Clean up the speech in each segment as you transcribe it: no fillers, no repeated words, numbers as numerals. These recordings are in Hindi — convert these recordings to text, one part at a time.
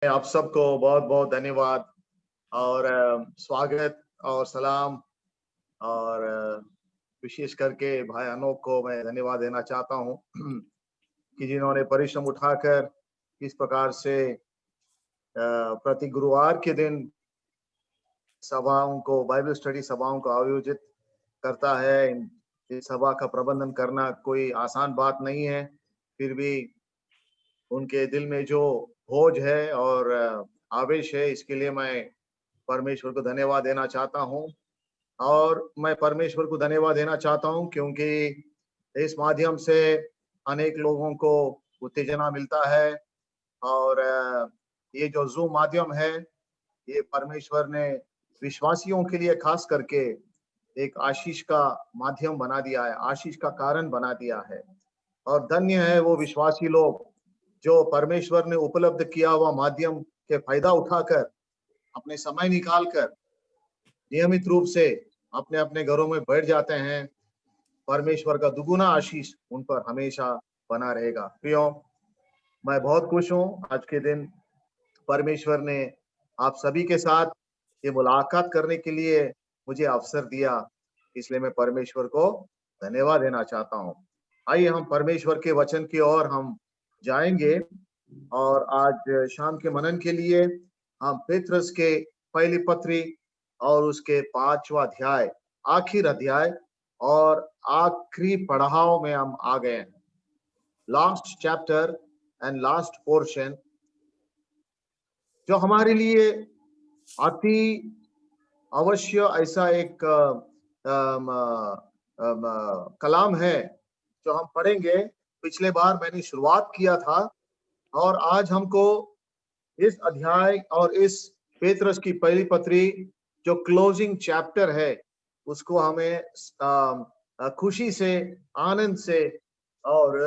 आप सबको बहुत बहुत धन्यवाद और स्वागत और सलाम और विशेष करके भाई अनोख को मैं धन्यवाद देना चाहता हूं कि जिन्होंने परिश्रम उठाकर इस प्रकार से प्रति गुरुवार के दिन सभाओं को बाइबल स्टडी सभाओं को आयोजित करता है। इस सभा का प्रबंधन करना कोई आसान बात नहीं है, फिर भी उनके दिल में जो बोझ है और आवेश है, इसके लिए मैं परमेश्वर को धन्यवाद देना चाहता हूं। और मैं परमेश्वर को धन्यवाद देना चाहता हूं क्योंकि इस माध्यम से अनेक लोगों को उत्तेजना मिलता है और ये जो जूम माध्यम है, ये परमेश्वर ने विश्वासियों के लिए खास करके एक आशीष का माध्यम बना दिया है, आशीष का कारण बना दिया है। और धन्य है वो विश्वासी लोग जो परमेश्वर ने उपलब्ध किया हुआ माध्यम के फायदा उठाकर अपने समय निकालकर नियमित रूप से अपने अपने घरों में बैठ जाते हैं। परमेश्वर का दुगुना आशीष उन पर हमेशा बना रहेगा। प्रियो, मैं बहुत खुश हूँ आज के दिन परमेश्वर ने आप सभी के साथ ये मुलाकात करने के लिए मुझे अवसर दिया, इसलिए मैं परमेश्वर को धन्यवाद देना चाहता हूँ। आइए हम परमेश्वर के वचन की ओर हम जाएंगे और आज शाम के मनन के लिए हम पेत्रस के पहली पत्री और उसके 5वां अध्याय, आखिर अध्याय और आखिरी पड़ाव में हम आ गए हैं। Last chapter and last portion, जो हमारे लिए अति अवश्य ऐसा एक कलाम है जो हम पढ़ेंगे। पिछले बार मैंने शुरुआत किया था और आज हमको इस अध्याय और इस पेत्रस की पहली पत्री जो क्लोजिंग चैप्टर है उसको हमें खुशी से, आनंद से और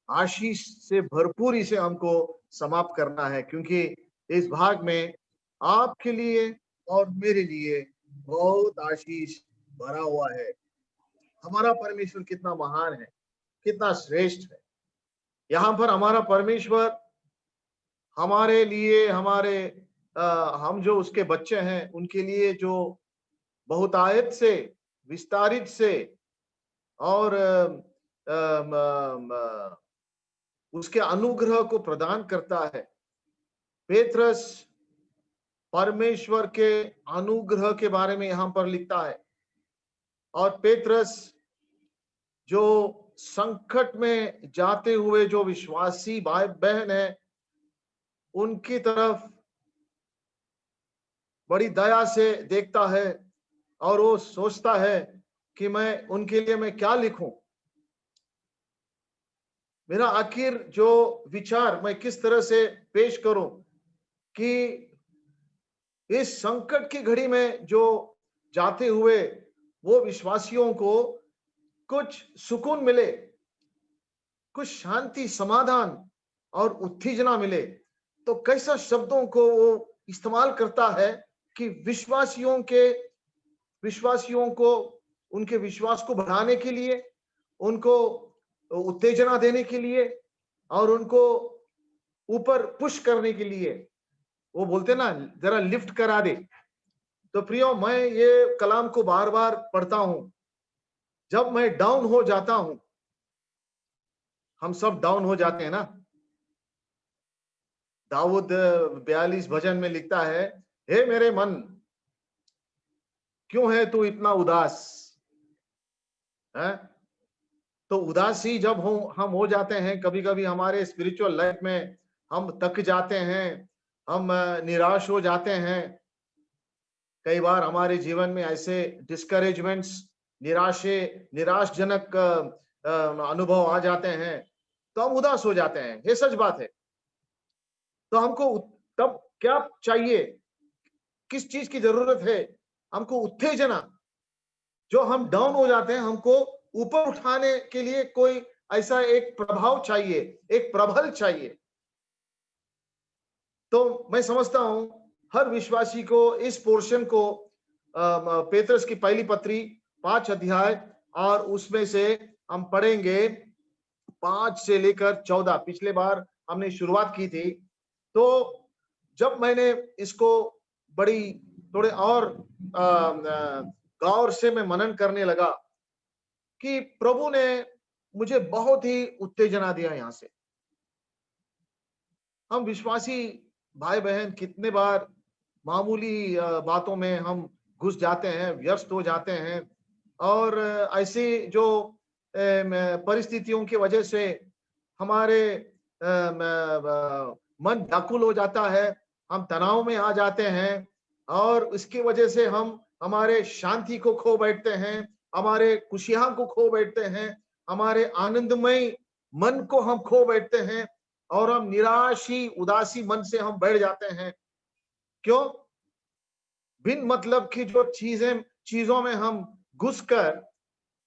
आशीष से भरपूरी से हमको समाप्त करना है, क्योंकि इस भाग में आपके लिए और मेरे लिए बहुत आशीष भरा हुआ है। हमारा परमेश्वर कितना महान है, कितना श्रेष्ठ है। यहाँ पर हमारा परमेश्वर हमारे लिए, हम जो उसके बच्चे हैं उनके लिए जो बहुतायत से, विस्तारित से और उसके अनुग्रह को प्रदान करता है। पेत्रस परमेश्वर के अनुग्रह के बारे में यहाँ पर लिखता है और पेत्रस जो संकट में जाते हुए जो विश्वासी भाई बहन है उनकी तरफ बड़ी दया से देखता है और वो सोचता है कि मैं उनके लिए मैं क्या लिखूं। मेरा आखिर जो विचार मैं किस तरह से पेश करूं कि इस संकट की घड़ी में जो जाते हुए वो विश्वासियों को कुछ सुकून मिले, कुछ शांति, समाधान और उत्तेजना मिले, तो कैसा शब्दों को वो इस्तेमाल करता है कि विश्वासियों को उनके विश्वास को बढ़ाने के लिए, उनको उत्तेजना देने के लिए और उनको ऊपर पुश करने के लिए, वो बोलते ना जरा लिफ्ट करा दे। तो प्रियो, मैं ये कलाम को बार बार पढ़ता हूं जब मैं डाउन हो जाता हूं। हम सब डाउन हो जाते हैं ना। दाऊद 42 भजन में लिखता है, हे मेरे मन क्यों है तू इतना उदास है। तो उदासी जब हम हो जाते हैं, कभी कभी हमारे स्पिरिचुअल लाइफ में हम थक जाते हैं, हम निराश हो जाते हैं। कई बार हमारे जीवन में ऐसे डिस्करेजमेंट्स, निराशजनक अनुभव आ जाते हैं तो हम उदास हो जाते हैं। ये सच बात है। तो हमको तब क्या चाहिए, किस चीज की जरूरत है? हमको उत्तेजना। जो हम डाउन हो जाते हैं, हमको ऊपर उठाने के लिए कोई ऐसा एक प्रभाव चाहिए, एक प्रबल चाहिए। तो मैं समझता हूं हर विश्वासी को इस पोर्शन को, पेत्रस की पहली पत्री 5 अध्याय और उसमें से हम पढ़ेंगे 5 से लेकर 14। पिछले बार हमने शुरुआत की थी, तो जब मैंने इसको बड़ी थोड़े और गौर से मैं मनन करने लगा कि प्रभु ने मुझे बहुत ही उत्तेजना दिया यहाँ से। हम विश्वासी भाई बहन कितने बार मामूली बातों में हम घुस जाते हैं, व्यस्त हो जाते हैं और ऐसी जो परिस्थितियों की वजह से हमारे मन व्याकुल हो जाता है, हम तनाव में आ जाते हैं और इसकी वजह से हम हमारे शांति को खो बैठते हैं, हमारे खुशियां को खो बैठते हैं, हमारे आनंदमय मन को हम खो बैठते हैं और हम निराशी उदासी मन से हम बैठ जाते हैं। क्यों? बिन मतलब की जो चीजों में हम घुसकर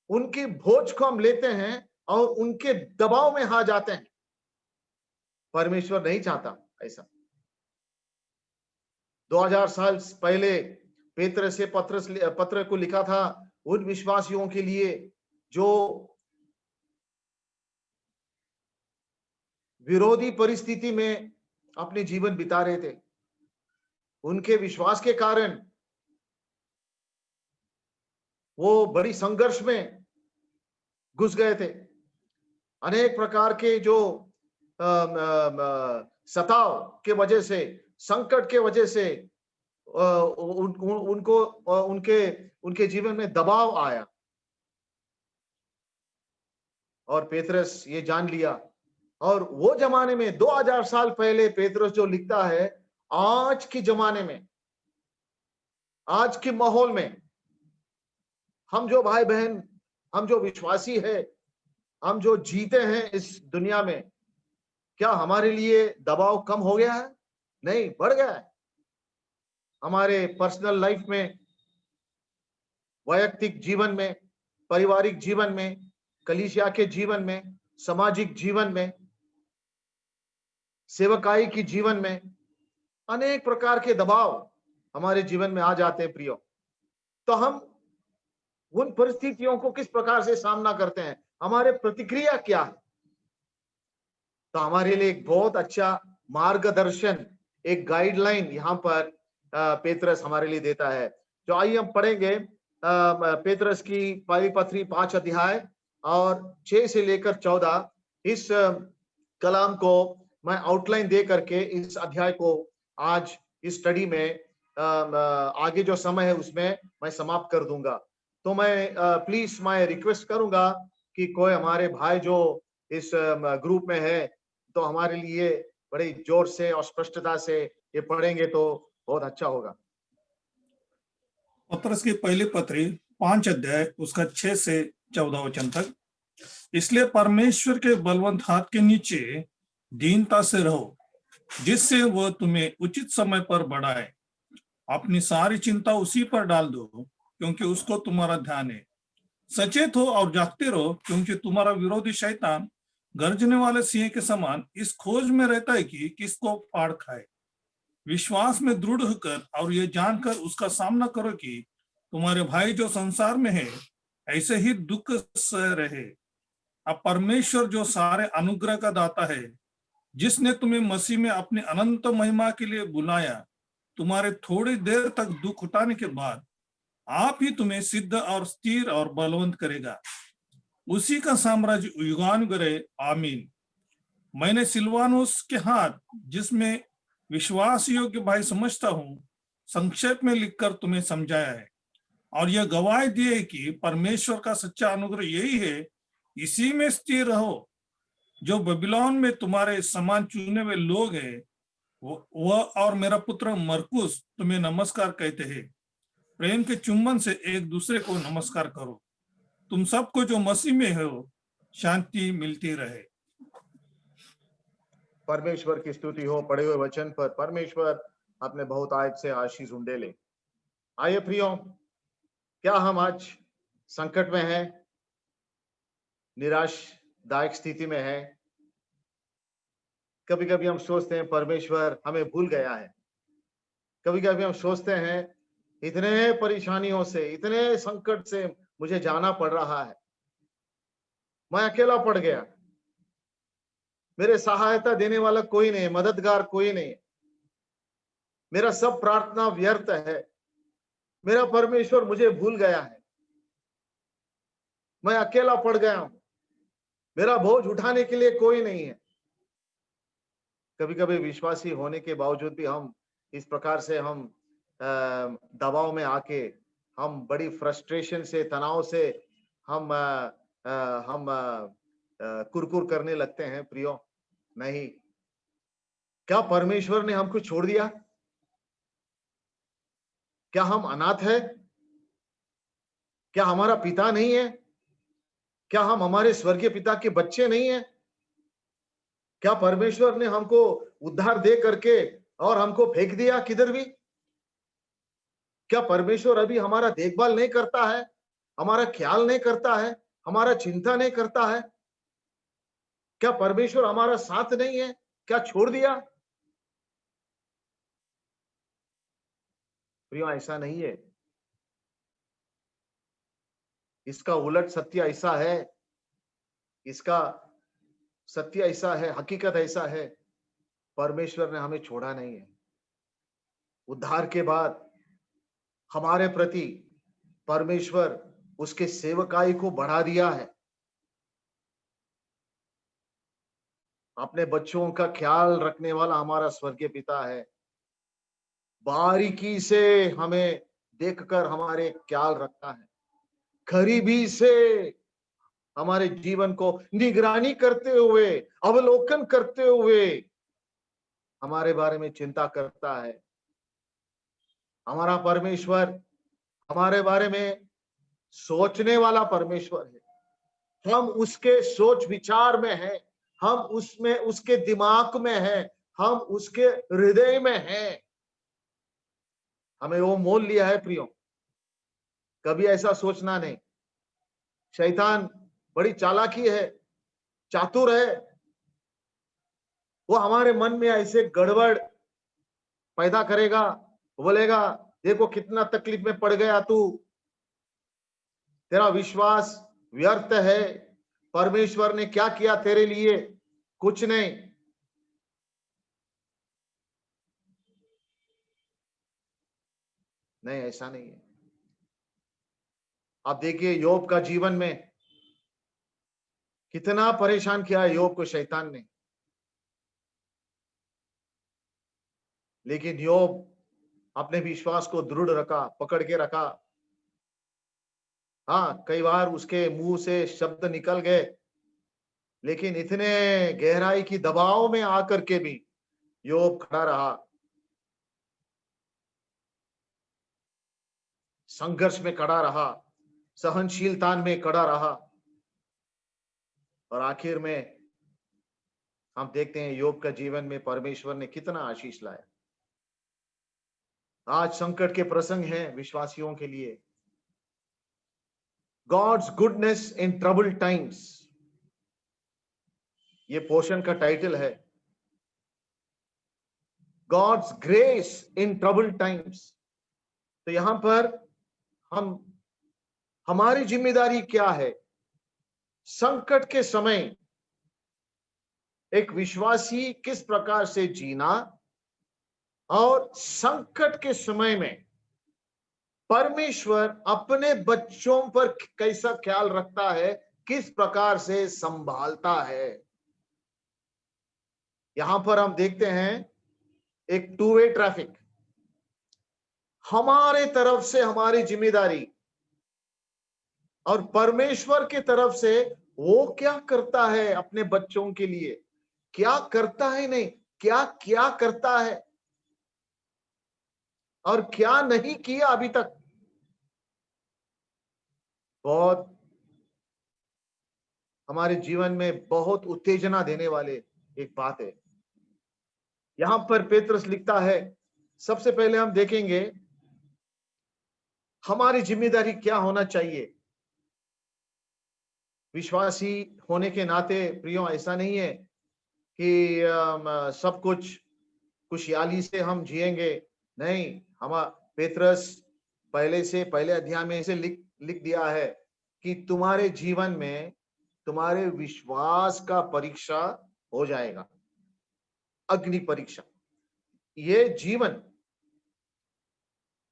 उनकी भोज को हम लेते हैं और उनके दबाव में आ जाते हैं। परमेश्वर नहीं चाहता ऐसा। 2000 साल पहले पेत्रस से पत्र को लिखा था उन विश्वासियों के लिए जो विरोधी परिस्थिति में अपने जीवन बिता रहे थे। उनके विश्वास के कारण वो बड़ी संघर्ष में घुस गए थे। अनेक प्रकार के जो सताव के वजह से, संकट के वजह से उनको उनके जीवन में दबाव आया और पेत्रस ये जान लिया। और वो जमाने में 2000 साल पहले पेत्रस जो लिखता है, आज के जमाने में, आज के माहौल में हम जो भाई बहन, हम जो विश्वासी है, हम जो जीते हैं इस दुनिया में, क्या हमारे लिए दबाव कम हो गया है? नहीं, बढ़ गया है। हमारे पर्सनल लाइफ में, वैयक्तिक जीवन में, पारिवारिक जीवन में, कलीसिया के जीवन में, सामाजिक जीवन में, सेवकाई की जीवन में अनेक प्रकार के दबाव हमारे जीवन में आ जाते हैं प्रियो। तो हम उन परिस्थितियों को किस प्रकार से सामना करते हैं, हमारे प्रतिक्रिया क्या है? तो हमारे लिए एक बहुत अच्छा मार्गदर्शन, एक गाइडलाइन यहाँ पर पेत्रस हमारे लिए देता है। जो आइए हम पढ़ेंगे पेत्रस की पहली पत्री 5 अध्याय और 6 से लेकर 14। इस कलाम को मैं आउटलाइन दे करके इस अध्याय को आज इस स्टडी में आगे जो समय है उसमें मैं समाप्त कर दूंगा। तो मैं प्लीज मैं रिक्वेस्ट करूंगा कि कोई हमारे भाई जो इस ग्रुप में है तो हमारे लिए बड़े जोर से और स्पष्टता से ये पढ़ेंगे तो बहुत अच्छा होगा। पत्रस की पहली पत्री 5 अध्याय उसका 6 से 14 वचन तक। इसलिए परमेश्वर के बलवंत हाथ के नीचे दीनता से रहो, जिससे वह तुम्हें उचित समय पर बढ़ाए। अपनी सारी चिंता उसी पर डाल दो, क्योंकि उसको तुम्हारा ध्यान है। सचेत हो और जागते रहो, क्योंकि तुम्हारा विरोधी शैतान गर्जने वाले सिंह के समान इस खोज में रहता है कि किसको फाड़ खाए। विश्वास में दृढ़ होकर और ये जानकर उसका सामना करो कि तुम्हारे भाई जो संसार में है ऐसे ही दुख सह रहे। अब परमेश्वर जो सारे अनुग्रह का दाता है, जिसने तुम्हें मसीह में अपनी अनंत महिमा के लिए बुलाया, तुम्हारे थोड़ी देर तक दुख उठाने के बाद आप ही तुम्हें सिद्ध और स्थिर और बलवंत करेगा। उसी का साम्राज्य युगानुग रहे। आमीन। मैंने सिलवानुस के हाथ, जिसमें विश्वास योग्य भाई समझता हूं, संक्षेप में लिखकर तुम्हें समझाया है और यह गवाही दी है कि परमेश्वर का सच्चा अनुग्रह यही है, इसी में स्थिर रहो। जो बबीलोन में तुम्हारे समान चुने हुए लोग हैं, वह और मेरा पुत्र मरकुस तुम्हें नमस्कार कहते हैं। प्रेम के चुंबन से एक दूसरे को नमस्कार करो। तुम सबको जो मसीह में हो शांति मिलती रहे। परमेश्वर की स्तुति हो पढ़े हुए वचन पर। परमेश्वर अपने बहुत आयत से आशीष उंडेले। आइए प्रियो, क्या हम आज संकट में हैं, निराशदायक स्थिति में हैं? कभी कभी हम सोचते हैं परमेश्वर हमें भूल गया है। कभी कभी हम सोचते हैं इतने परेशानियों से, इतने संकट से मुझे जाना पड़ रहा है, मैं अकेला पड़ गया। मेरे सहायता देने वाला कोई नहीं, मददगार कोई नहीं, मेरा सब प्रार्थना व्यर्थ है, मेरा परमेश्वर मुझे भूल गया है, मैं अकेला पड़ गया हूं, मेरा बोझ उठाने के लिए कोई नहीं है। कभी कभी विश्वासी होने के बावजूद भी हम इस प्रकार से हम दबाव में आके हम बड़ी फ्रस्ट्रेशन से, तनाव से हम कुरकुर करने लगते हैं। प्रियो, नहीं, क्या परमेश्वर ने हमको छोड़ दिया? क्या हम अनाथ है? क्या हमारा पिता नहीं है? क्या हम हमारे स्वर्गीय पिता के बच्चे नहीं है? क्या परमेश्वर ने हमको उद्धार दे करके और हमको फेंक दिया किधर भी? क्या परमेश्वर अभी हमारा देखभाल नहीं करता है, हमारा ख्याल नहीं करता है, हमारा चिंता नहीं करता है? क्या परमेश्वर हमारा साथ नहीं है? क्या छोड़ दिया? प्रियो, ऐसा नहीं है। इसका उलट सत्य ऐसा है, इसका सत्य ऐसा है, हकीकत ऐसा है, परमेश्वर ने हमें छोड़ा नहीं है। उद्धार के बाद हमारे प्रति परमेश्वर उसके सेवकाई को बढ़ा दिया है। अपने बच्चों का ख्याल रखने वाला हमारा स्वर्गीय पिता है। बारीकी से हमें देखकर हमारे ख्याल रखता है, करीबी से हमारे जीवन को निगरानी करते हुए, अवलोकन करते हुए हमारे बारे में चिंता करता है। हमारा परमेश्वर हमारे बारे में सोचने वाला परमेश्वर है। हम उसके सोच विचार में हैं, हम उसमें उसके दिमाग में हैं, हम उसके हृदय में हैं। हमें वो मोल लिया है। प्रियो, कभी ऐसा सोचना नहीं। शैतान बड़ी चालाकी है, चातुर है। वो हमारे मन में ऐसे गड़बड़ पैदा करेगा, बोलेगा देखो कितना तकलीफ में पड़ गया तू, तेरा विश्वास व्यर्थ है, परमेश्वर ने क्या किया तेरे लिए? कुछ नहीं। नहीं, ऐसा नहीं है। आप देखिए योब का जीवन में कितना परेशान किया है योब को शैतान ने, लेकिन योब अपने विश्वास को दृढ़ रखा, पकड़ के रखा। हाँ, कई बार उसके मुंह से शब्द निकल गए, लेकिन इतने गहराई की दबाव में आकर के भी योब खड़ा रहा, संघर्ष में खड़ा रहा, सहनशीलता में खड़ा रहा, और आखिर में हम देखते हैं योब का जीवन में परमेश्वर ने कितना आशीष लाया। आज संकट के प्रसंग हैं विश्वासियों के लिए। God's goodness in trouble times, ये पोर्शन का टाइटल है। God's grace in trouble times. तो यहां पर हमारी जिम्मेदारी क्या है? संकट के समय एक विश्वासी किस प्रकार से जीना, और संकट के समय में परमेश्वर अपने बच्चों पर कैसा ख्याल रखता है, किस प्रकार से संभालता है। यहां पर हम देखते हैं एक टू वे ट्रैफिक। हमारे तरफ से हमारी जिम्मेदारी, और परमेश्वर की तरफ से वो क्या करता है अपने बच्चों के लिए, क्या करता है, नहीं क्या क्या करता है और क्या नहीं किया अभी तक। बहुत हमारे जीवन में बहुत उत्तेजना देने वाले एक बात है। यहां पर पेत्रस लिखता है, सबसे पहले हम देखेंगे हमारी जिम्मेदारी क्या होना चाहिए। विश्वासी होने के नाते प्रियो, ऐसा नहीं है कि सब कुछ खुशहाली से हम जिएंगे। नहीं, हम पेत्रस पहले अध्याय में इसे लिख लिख दिया है कि तुम्हारे जीवन में तुम्हारे विश्वास का परीक्षा हो जाएगा। अग्नि परीक्षा, ये जीवन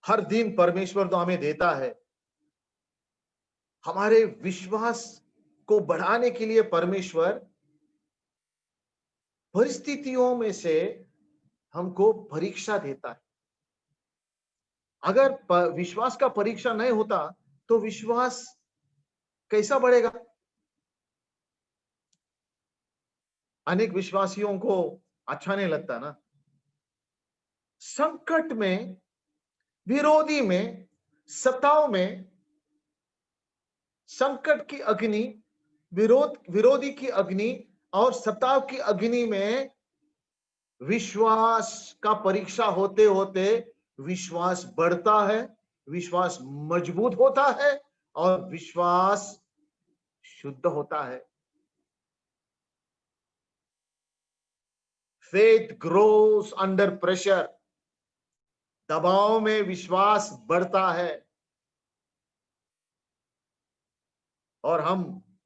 हर दिन परमेश्वर तो हमें देता है। हमारे विश्वास को बढ़ाने के लिए परमेश्वर परिस्थितियों में से हमको परीक्षा देता है। अगर विश्वास का परीक्षा नहीं होता तो विश्वास कैसा बढ़ेगा? अनेक विश्वासियों को अच्छा नहीं लगता ना। संकट में, विरोधी में, सताव में, संकट की अग्नि, विरोधी की अग्नि और सताव की अग्नि में विश्वास का परीक्षा होते होते विश्वास बढ़ता है, विश्वास मजबूत होता है और विश्वास शुद्ध होता है। फेथ ग्रोस अंडर प्रेशर, दबाव में विश्वास बढ़ता है। और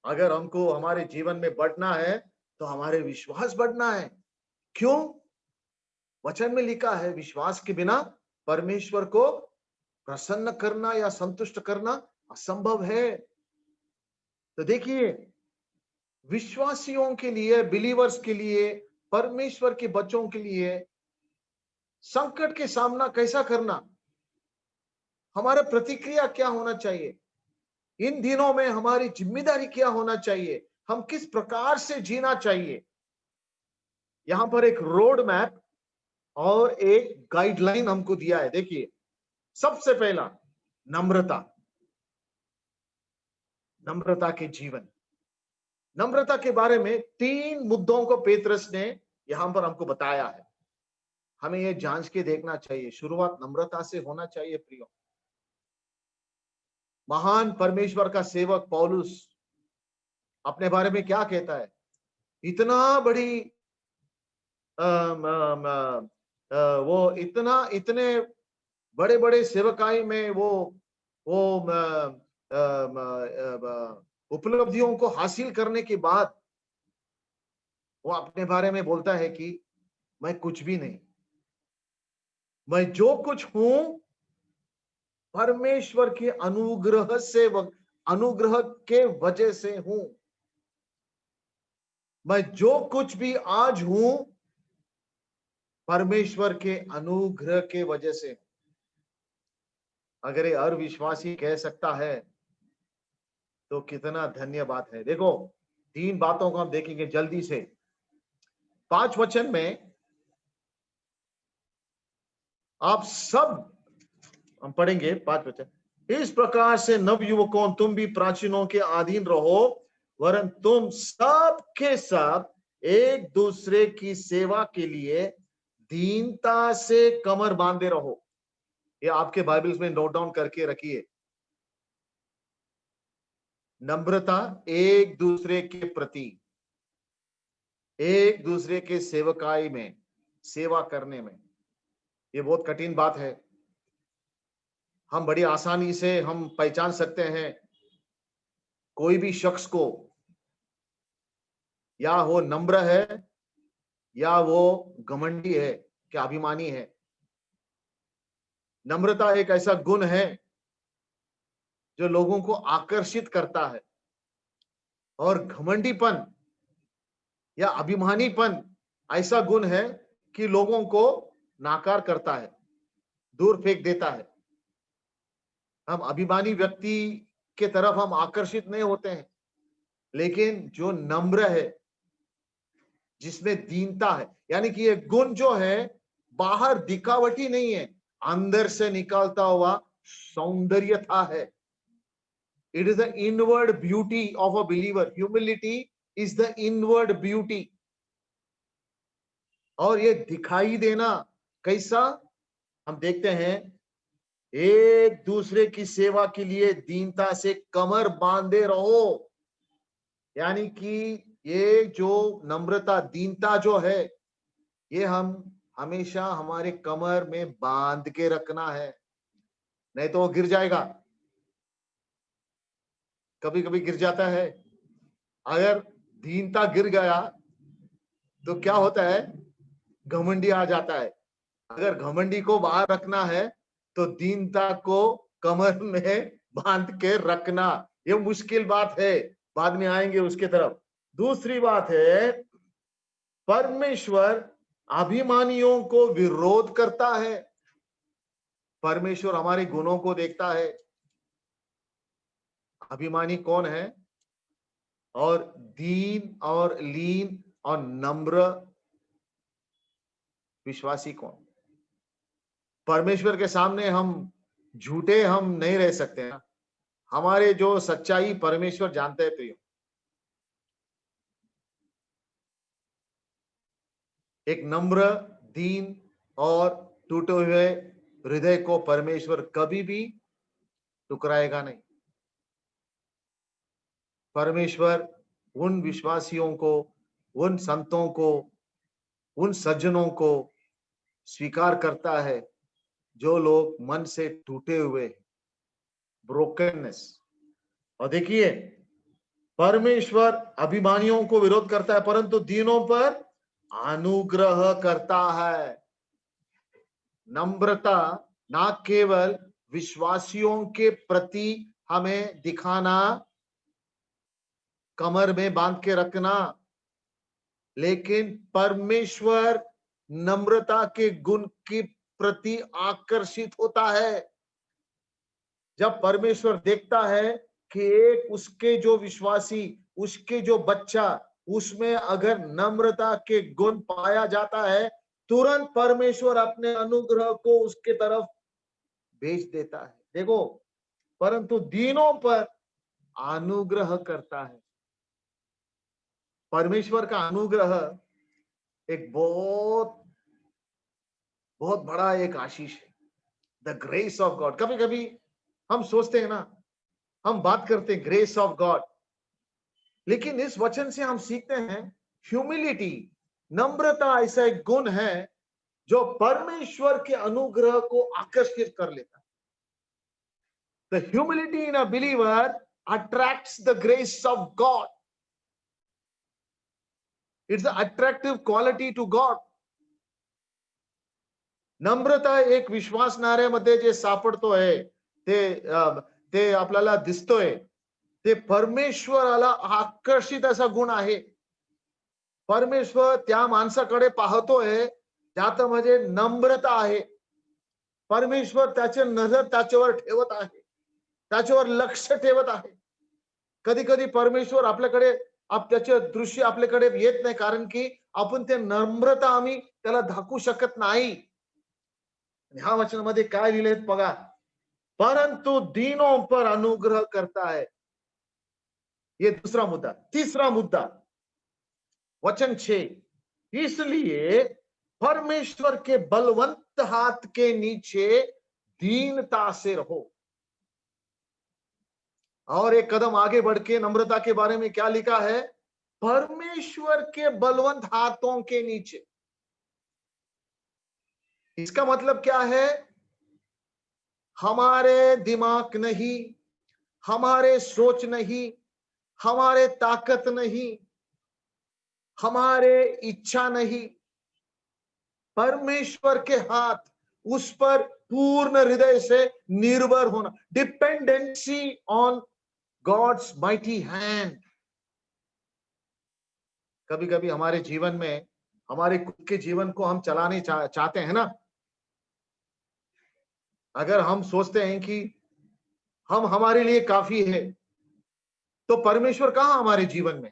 अगर हमको हमारे जीवन में बढ़ना है तो हमारे विश्वास बढ़ना है। क्यों? वचन में लिखा है विश्वास के बिना परमेश्वर को प्रसन्न करना या संतुष्ट करना असंभव है। तो देखिए, विश्वासियों के लिए, बिलीवर्स के लिए, परमेश्वर के बच्चों के लिए संकट के सामना कैसा करना, हमारा प्रतिक्रिया क्या होना चाहिए, इन दिनों में हमारी जिम्मेदारी क्या होना चाहिए, हम किस प्रकार से जीना चाहिए, यहां पर एक रोड मैप और एक गाइडलाइन हमको दिया है। देखिए, सबसे पहला नम्रता, नम्रता के जीवन। नम्रता के बारे में 3 मुद्दों को पेत्रस ने यहां पर हमको बताया है। हमें ये जांच के देखना चाहिए। शुरुआत नम्रता से होना चाहिए प्रियो। महान परमेश्वर का सेवक पौलुस अपने बारे में क्या कहता है? इतना बड़ी वो इतने बड़े बड़े सेवकाई में वो उपलब्धियों को हासिल करने के बाद वो अपने बारे में बोलता है कि मैं कुछ भी नहीं, मैं जो कुछ हूं परमेश्वर के अनुग्रह से, अनुग्रह के वजह से हूं। मैं जो कुछ भी आज हूं परमेश्वर के अनुग्रह के वजह से। अगर ये हर विश्वासी कह सकता है तो कितना धन्य बात है। देखो, 3 बातों को हम देखेंगे जल्दी से। 5 वचन में आप सब हम पढ़ेंगे। 5 वचन, इस प्रकार से नव युवकों तुम भी प्राचीनों के अधीन रहो, वरन तुम सब के सब एक दूसरे की सेवा के लिए दीनता से कमर बांधे रहो। ये आपके बाइबल्स में नोट डाउन करके रखिए। नम्रता एक दूसरे के प्रति, एक दूसरे के सेवकाई में, सेवा करने में। ये बहुत कठिन बात है। हम बड़ी आसानी से हम पहचान सकते हैं कोई भी शख्स को, या वो नम्र है या वो घमंडी है, क्या अभिमानी है। नम्रता एक ऐसा गुण है जो लोगों को आकर्षित करता है, और घमंडीपन या अभिमानीपन ऐसा गुण है कि लोगों को नाकार करता है, दूर फेंक देता है। हम अभिमानी व्यक्ति के तरफ हम आकर्षित नहीं होते हैं, लेकिन जो नम्र है, जिसमें दीनता है, यानी कि ये गुण जो है बाहर दिखावटी नहीं है, अंदर से निकलता हुआ सौंदर्यता है। It is the inward beauty of a believer. Humility is the inward beauty. और ये दिखाई देना कैसा, हम देखते हैं, एक दूसरे की सेवा के लिए दीनता से कमर बांधे रहो। यानी कि ये जो नम्रता, दीनता जो है, ये हम हमेशा हमारे कमर में बांध के रखना है, नहीं तो वो गिर जाएगा। कभी कभी गिर जाता है। अगर दीनता गिर गया तो क्या होता है, घमंडी आ जाता है। अगर घमंडी को बाहर रखना है तो दीनता को कमर में बांध के रखना, ये मुश्किल बात है। बाद में आएंगे उसके तरफ। दूसरी बात है, परमेश्वर अभिमानियों को विरोध करता है। परमेश्वर हमारे गुणों को देखता है। अभिमानी कौन है? और दीन और लीन और नम्र विश्वासी कौन? परमेश्वर के सामने हम झूठे हम नहीं रह सकते ना। हमारे जो सच्चाई परमेश्वर जानते हैं। प्रियो, एक नम्र, दीन और टूटे हुए हृदय को परमेश्वर कभी भी टुकराएगा नहीं। परमेश्वर उन विश्वासियों को, उन संतों को, उन सज्जनों को स्वीकार करता है जो लोग मन से टूटे हुए, ब्रोकननेस। और देखिए, परमेश्वर अभिमानियों को विरोध करता है परंतु दीनों पर अनुग्रह करता है। नम्रता ना केवल विश्वासियों के प्रति हमें दिखाना, कमर में बांध के रखना, लेकिन परमेश्वर नम्रता के गुण के प्रति आकर्षित होता है। जब परमेश्वर देखता है कि एक उसके जो विश्वासी, उसके जो बच्चा, उसमें अगर नम्रता के गुण पाया जाता है, तुरंत परमेश्वर अपने अनुग्रह को उसके तरफ भेज देता है। देखो, परंतु दीनों पर अनुग्रह करता है। परमेश्वर का अनुग्रह एक बहुत बहुत बड़ा एक आशीष है, द ग्रेस ऑफ गॉड। कभी कभी हम सोचते हैं ना, हम बात करते हैं ग्रेस ऑफ गॉड, लेकिन इस वचन से हम सीखते हैं ह्यूमिलिटी, नम्रता ऐसा एक गुण है जो परमेश्वर के अनुग्रह को आकर्षित कर लेता है। The humility in a believer attracts the grace of God. It's a attractive quality to God. नम्रता एक विश्वासणाऱ्यामध्ये जे सापडतो आहे ते आपल्याला दिसतोय, ते परमेश्वराला आकर्षित असा गुण आहे. परमेश्वर त्या माणसाकडे पाहतोय ज्यात म्हणजे नम्रता आहे. परमेश्वर त्याचे नजर त्याच्यावर ठेवत आहे, त्याच्यावर लक्ष ठेवत आहे. कधी कधी परमेश्वर आपल्याकडे त्याचे दृश्य आपल्याकडे येत नाही, कारण की आपण ते नम्रता आम्ही त्याला दाखवू शकत नाही. ह्या वचनामध्ये काय लिहिलंय बघा, परंतु दीनों पर अनुग्रह करता है. ये दूसरा मुद्दा. तीसरा मुद्दा, वचन 6, इसलिए परमेश्वर के बलवंत हाथ के नीचे दीनता से रहो. और एक कदम आगे बढ़ के नम्रता के बारे में क्या लिखा है? परमेश्वर के बलवंत हाथों के नीचे. इसका मतलब क्या है? हमारे दिमाग नहीं, हमारे सोच नहीं, हमारे ताकत नहीं, हमारे इच्छा नहीं, परमेश्वर के हाथ, उस पर पूर्ण हृदय से निर्भर होना. Dependency on God's mighty hand. कभी कभी हमारे जीवन में, हमारे खुद के जीवन को हम चलाने चाहते हैं ना. अगर हम सोचते हैं कि हम हमारे लिए काफी है, तो परमेश्वर कहां हमारे जीवन में?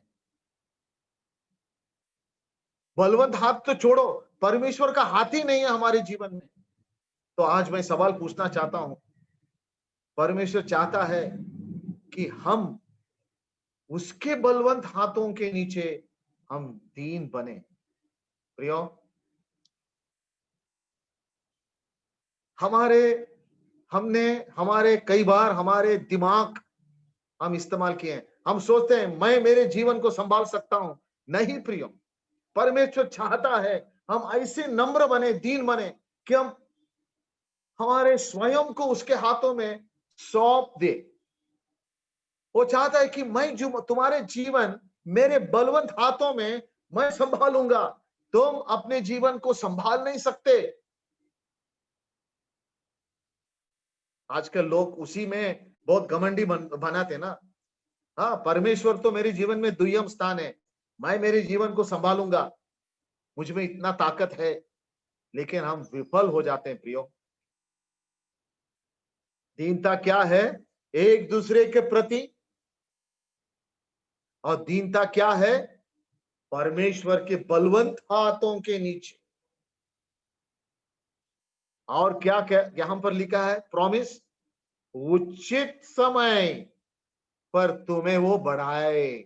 बलवंत हाथ तो छोड़ो, परमेश्वर का हाथ ही नहीं है हमारे जीवन में. तो आज मैं सवाल पूछना चाहता हूं, परमेश्वर चाहता है कि हम उसके बलवंत हाथों के नीचे हम दीन बने. प्रियो, हमारे कई बार हमारे दिमाग हम इस्तेमाल किए हैं. हम सोचते हैं मैं मेरे जीवन को संभाल सकता हूं. नहीं प्रियो, परमेश्वर चाहता है हम ऐसे नम्र बने, दीन बने कि हम हमारे स्वयं को उसके हाथों में सौंप दे. वो चाहता है कि मैं तुम्हारे जीवन मेरे बलवंत हाथों में मैं संभालूंगा. तुम अपने जीवन को संभाल नहीं सकते। आजकल लोग उसी में बहुत घमंडी बनाते ना। हाँ, परमेश्वर तो मेरे जीवन में दुय्यम स्थान है, मैं मेरे जीवन को संभालूंगा, मुझ में इतना ताकत है। लेकिन हम विफल हो जाते हैं प्रियो। दीनता क्या है? एक दूसरे के प्रति। और दीनता क्या है? परमेश्वर के बलवंत हाथों के नीचे। और क्या क्या यहां पर लिखा है? प्रॉमिस, उचित समय पर तुम्हें वो बढ़ाए।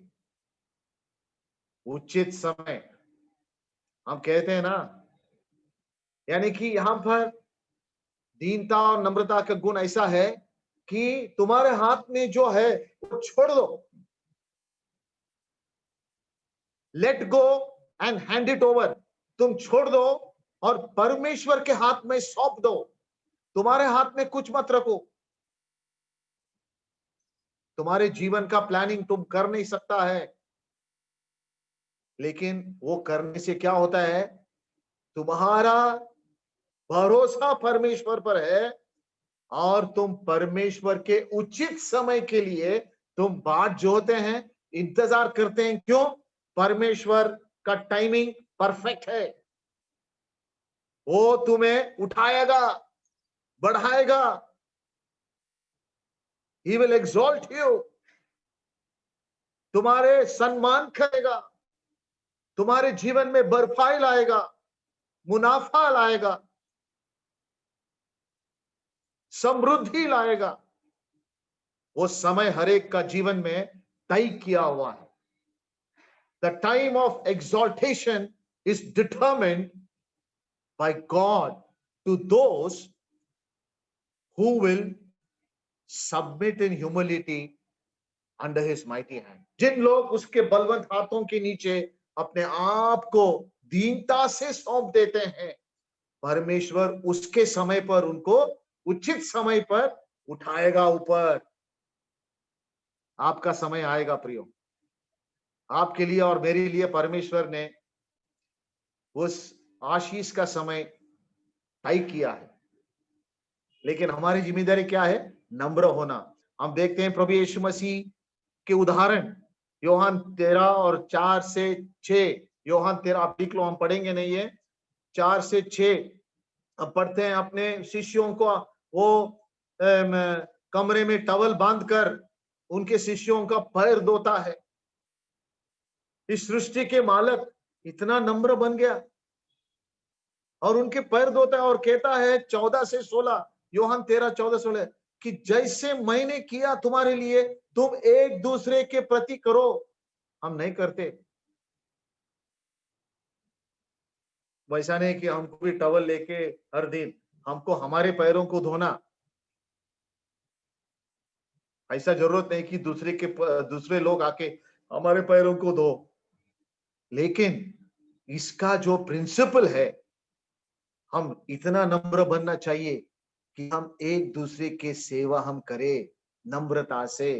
उचित समय, हम कहते हैं ना, यानी कि यहां पर दीनता और नम्रता का गुण ऐसा है कि तुम्हारे हाथ में जो है वो छोड़ दो, let go and hand it over. तुम छोड़ दो और परमेश्वर के हाथ में सौंप दो। तुम्हारे हाथ में कुछ मत रखो। तुम्हारे जीवन का प्लानिंग तुम कर नहीं सकता है, लेकिन वो करने से क्या होता है? तुम्हारा भरोसा परमेश्वर पर है और तुम परमेश्वर के उचित समय के लिए तुम बाट जोहते हैं, इंतजार करते हैं। क्यों? परमेश्वर का टाइमिंग परफेक्ट है। वो तुम्हें उठाएगा, बढ़ाएगा। He will exalt you. तुम्हारे सम्मान करेगा, तुम्हारे जीवन में बरफाई लाएगा, मुनाफा लाएगा, समृद्धि लाएगा। वो समय हर एक का जीवन में तय किया हुआ है। The time of exaltation is determined by God to those who will submit in humility under his mighty hand. जिन लोग उसके बलवंत हाथों के नीचे अपने आप को दीनता से सौंप देते हैं, परमेश्वर उसके समय पर उनको उचित समय पर उठाएगा ऊपर। आपका समय आएगा प्रियो। आपके लिए और मेरे लिए परमेश्वर ने उस आशीष का समय तय किया है। लेकिन हमारी जिम्मेदारी क्या है? नम्र होना। हम देखते हैं प्रभु यीशु मसीह के उदाहरण योहान 13 और 4 से 6। योहान 13 आप लिख लो, हम पढ़ेंगे नहीं है। 4 से 6 अब पढ़ते हैं। अपने शिष्यों को वो कमरे में टवल बांधकर उनके शिष्यों का पैर धोता है। इस सृष्टि के मालिक इतना नम्र बन गया और उनके पैर धोता है और कहता है 14 से 16, योहान 13 14 16, कि जैसे मैंने किया तुम्हारे लिए तुम एक दूसरे के प्रति करो। हम नहीं करते। वैसा नहीं कि हमको भी टवल लेके हर दिन हमको हमारे पैरों को धोना। ऐसा जरूरत नहीं कि दूसरे लोग आके हमारे पैरों को धो। लेकिन इसका जो प्रिंसिपल है, हम इतना नम्र बनना चाहिए कि हम एक दूसरे के सेवा हम करें नम्रता से।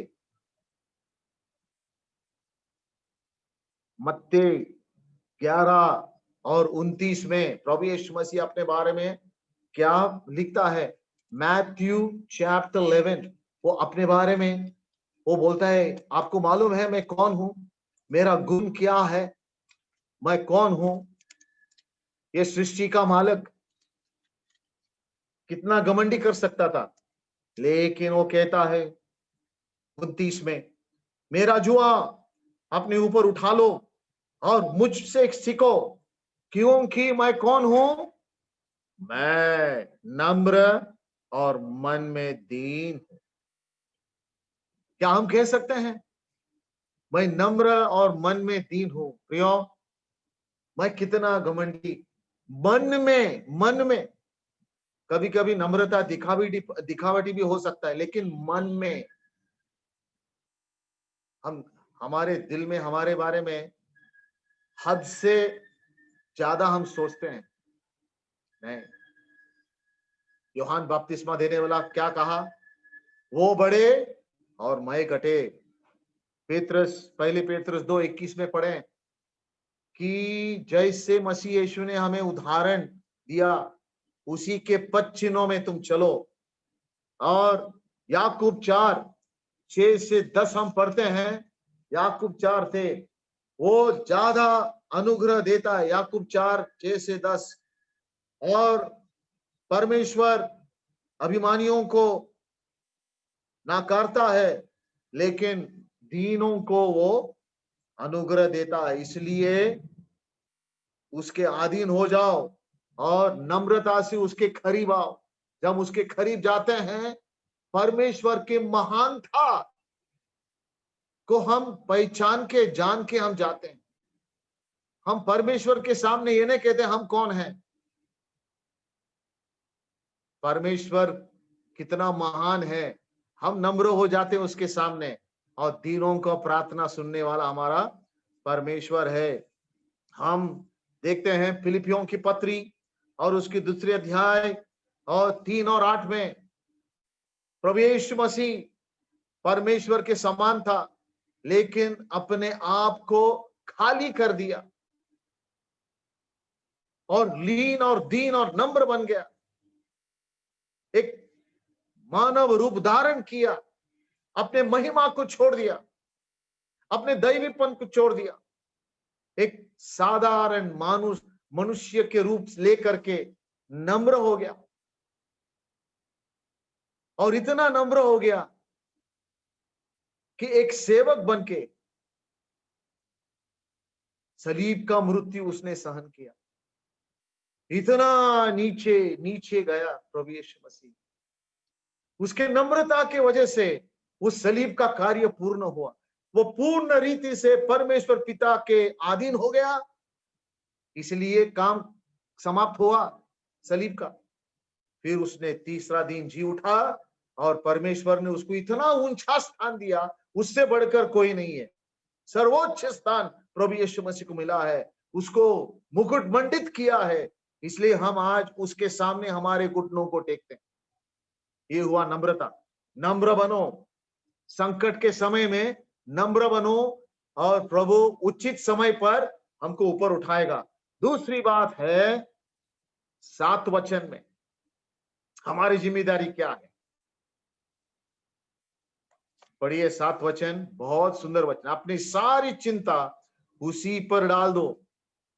मत्ती 11 और 29 में प्रभु यीशु मसीह अपने बारे में क्या लिखता है? मैथ्यू चैप्टर 11, वो अपने बारे में वो बोलता है, आपको मालूम है मैं कौन हूं, मेरा गुण क्या है, मैं कौन हूं। ये सृष्टि का मालिक कितना घमंडी कर सकता था, लेकिन वो कहता है 29 में, मेरा जुआ अपने ऊपर उठा लो और मुझसे सीखो, क्योंकि मैं कौन हूं? मैं नम्र और मन में दीन हूं। क्या हम कह सकते हैं मैं नम्र और मन में दीन हूं? प्रियो, मैं कितना घमंडी। मन में कभी कभी नम्रता दिखावटी भी हो सकता है, लेकिन मन में हम हमारे दिल में हमारे बारे में हद से ज्यादा हम सोचते हैं। नहीं, यूहन्ना बपतिस्मा देने वाला क्या कहा? वो बड़े और मैं घटे। पहले पेतरुस 2:21 में पढ़े कि जैसे मसीह यीशु ने हमें उदाहरण दिया उसी के पद चिन्हों में तुम चलो। और याकूब 4:6-10 हम पढ़ते हैं। याकूब 4 से वो ज्यादा अनुग्रह देता है। याकूब 4:6-10। और परमेश्वर अभिमानियों को नकारता है, लेकिन दीनों को वो अनुग्रह देता है। इसलिए उसके अधीन हो जाओ और नम्रता से उसके करीब आओ। जब उसके करीब जाते हैं, परमेश्वर के महानता को हम पहचान के जान के हम जाते हैं। हम परमेश्वर के सामने ये नहीं कहते हम कौन हैं, परमेश्वर कितना महान है। हम नम्र हो जाते हैं उसके सामने, और दीनों को प्रार्थना सुनने वाला हमारा परमेश्वर है। हम देखते हैं फिलिपियों की पत्री और उसकी दूसरे अध्याय और 3 और 8 में प्रभु यीशु मसीह परमेश्वर के समान था, लेकिन अपने आप को खाली कर दिया और लीन और दीन और नम्र बन गया। एक मानव रूप धारण किया, अपने महिमा को छोड़ दिया, अपने दैवीपन को छोड़ दिया, एक साधारण मनुष्य के रूप लेकर के नम्र हो गया। और इतना नम्र हो गया कि एक सेवक बनके सलीब का मृत्यु उसने सहन किया। इतना नीचे नीचे गया प्रभु यीशु मसीह। उसके नम्रता के वजह से उस सलीब का कार्य पूर्ण हुआ। वो पूर्ण रीति से परमेश्वर पिता के अधीन हो गया, इसलिए काम समाप्त हुआ सलीब का। फिर उसने तीसरा दिन जी उठा और परमेश्वर ने उसको इतना ऊंचा स्थान दिया, उससे बढ़कर कोई नहीं है। सर्वोच्च स्थान प्रभु यीशु मसीह को मिला है, उसको मुकुट मंडित किया है। इसलिए हम आज उसके सामने हमारे घुटनों को टेकते हैं। ये हुआ नम्रता। नम्र बनो, संकट के समय में नम्र बनो और प्रभु उचित समय पर हमको ऊपर उठाएगा। दूसरी बात है, 7 वचन में हमारी जिम्मेदारी क्या है। पढ़िए 7 वचन, बहुत सुंदर वचन। अपनी सारी चिंता उसी पर डाल दो,